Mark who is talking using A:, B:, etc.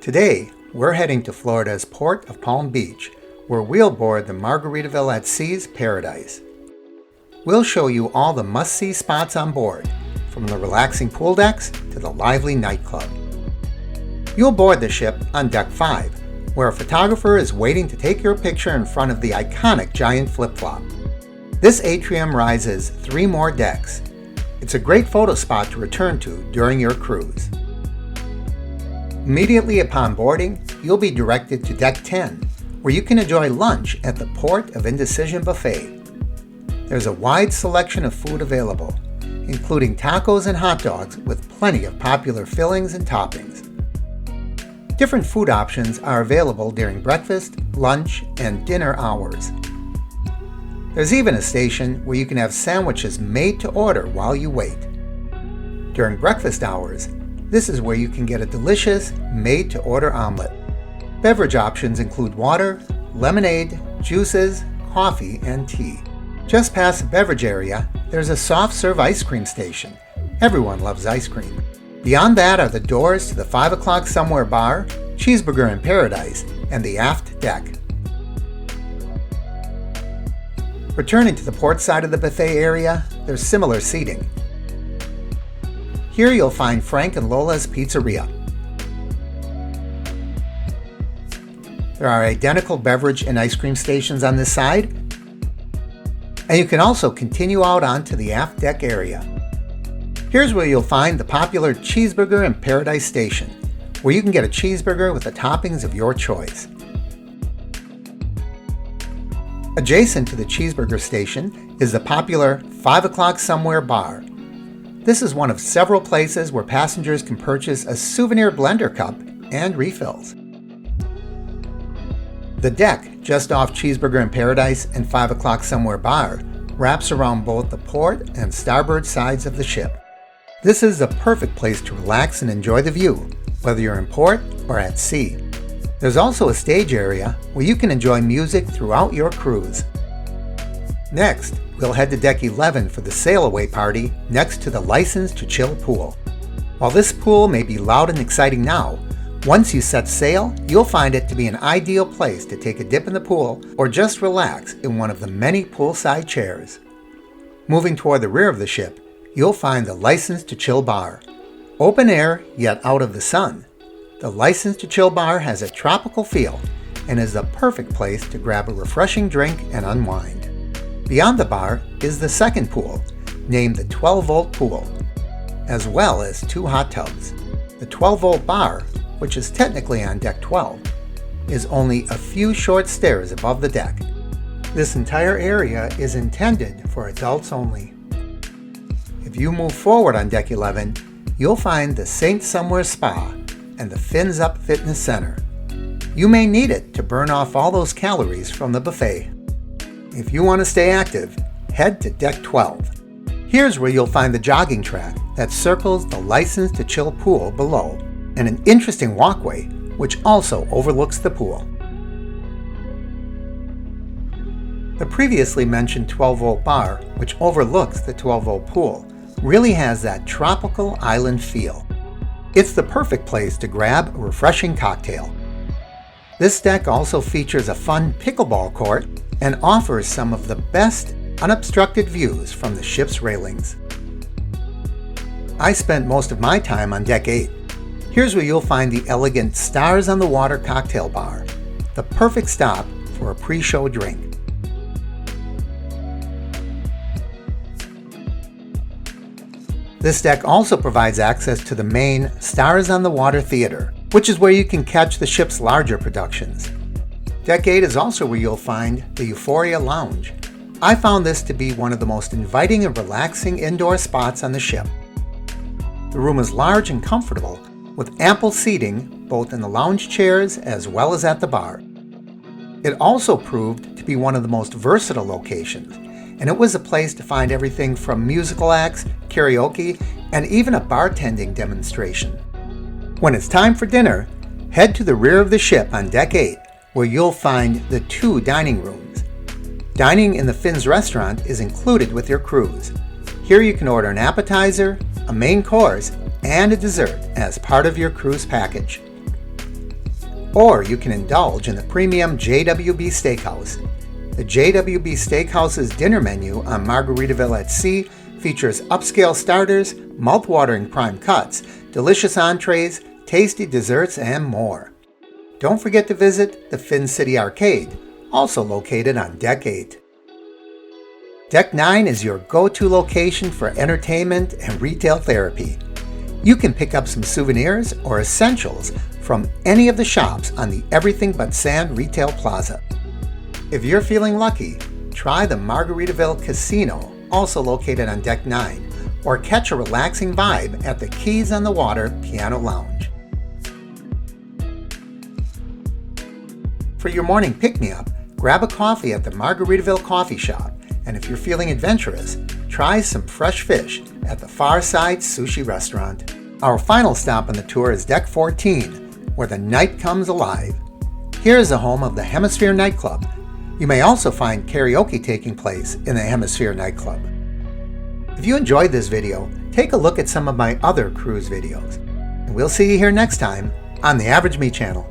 A: Today, we're heading to Florida's Port of Palm Beach, where we'll board the Margaritaville at Sea's Paradise. We'll show you all the must-see spots on board, from the relaxing pool decks to the lively nightclub. You'll board the ship on Deck 5, where a photographer is waiting to take your picture in front of the iconic giant flip-flop. This atrium rises 3 more decks. It's a great photo spot to return to during your cruise. Immediately upon boarding, you'll be directed to Deck 10, where you can enjoy lunch at the Port of Indecision Buffet. There's a wide selection of food available, including tacos and hot dogs with plenty of popular fillings and toppings. Different food options are available during breakfast, lunch, and dinner hours. There's even a station where you can have sandwiches made to order while you wait. During breakfast hours, this is where you can get a delicious made-to-order omelet. Beverage options include water, lemonade, juices, coffee, and tea. Just past the beverage area, there's a soft-serve ice cream station. Everyone loves ice cream. Beyond that are the doors to the 5 o'clock somewhere bar, Cheeseburger in Paradise, and the aft deck. Returning to the port side of the buffet area, there's similar seating. Here you'll find Frank and Lola's Pizzeria. There are identical beverage and ice cream stations on this side, and you can also continue out onto the aft deck area. Here's where you'll find the popular Cheeseburger in Paradise station, where you can get a cheeseburger with the toppings of your choice. Adjacent to the cheeseburger station is the popular 5 o'clock somewhere bar. This is one of several places where passengers can purchase a souvenir blender cup and refills. The deck just off Cheeseburger in Paradise and 5 o'clock somewhere bar wraps around both the port and starboard sides of the ship. This is the perfect place to relax and enjoy the view, whether you're in port or at sea. There's also a stage area where you can enjoy music throughout your cruise. Next, we'll head to Deck 11 for the sail-away party next to the License to Chill pool. While this pool may be loud and exciting now, once you set sail, you'll find it to be an ideal place to take a dip in the pool or just relax in one of the many poolside chairs. Moving toward the rear of the ship, you'll find the License to Chill bar. Open air, yet out of the sun, the License to Chill bar has a tropical feel and is the perfect place to grab a refreshing drink and unwind. Beyond the bar is the second pool, named the 12-volt pool, as well as 2 hot tubs. The 12-volt bar, which is technically on Deck 12, is only a few short stairs above the deck. This entire area is intended for adults only. If you move forward on Deck 11, you'll find the St. Somewhere Spa and the Fins Up Fitness Center. You may need it to burn off all those calories from the buffet. If you want to stay active, head to Deck 12. Here's where you'll find the jogging track that circles the License to Chill pool below, and an interesting walkway which also overlooks the pool. The previously mentioned 12-volt bar, which overlooks the 12-volt pool, really has that tropical island feel. It's the perfect place to grab a refreshing cocktail. This deck also features a fun pickleball court and offers some of the best unobstructed views from the ship's railings. I spent most of my time on Deck 8. Here's where you'll find the elegant Stars on the Water cocktail bar, the perfect stop for a pre-show drink. This deck also provides access to the main Stars on the Water theater, which is where you can catch the ship's larger productions. Deck 8 is also where you'll find the Euphoria Lounge. I found this to be one of the most inviting and relaxing indoor spots on the ship. The room is large and comfortable, with ample seating both in the lounge chairs as well as at the bar. It also proved to be one of the most versatile locations, and it was a place to find everything from musical acts, karaoke, and even a bartending demonstration. When it's time for dinner, head to the rear of the ship on Deck 8, where you'll find the 2 dining rooms. Dining in the Fins restaurant is included with your cruise. Here you can order an appetizer, a main course, and a dessert as part of your cruise package. Or you can indulge in the premium JWB Steakhouse. The JWB Steakhouse's dinner menu on Margaritaville at Sea features upscale starters, mouth-watering prime cuts, delicious entrees, tasty desserts, and more. Don't forget to visit the Fin City Arcade, also located on Deck 8. Deck 9 is your go-to location for entertainment and retail therapy. You can pick up some souvenirs or essentials from any of the shops on the Everything But Sand Retail Plaza. If you're feeling lucky, try the Margaritaville Casino, also located on Deck 9, or catch a relaxing vibe at the Keys on the Water Piano Lounge. For your morning pick-me-up, grab a coffee at the Margaritaville Coffee Shop, and if you're feeling adventurous, try some fresh fish at the Far Side Sushi Restaurant. Our final stop on the tour is Deck 14, where the night comes alive. Here is the home of the Hemisphere Nightclub. You may also find karaoke taking place in the Hemisphere Nightclub. If you enjoyed this video, take a look at some of my other cruise videos. And we'll see you here next time on the Average Me channel.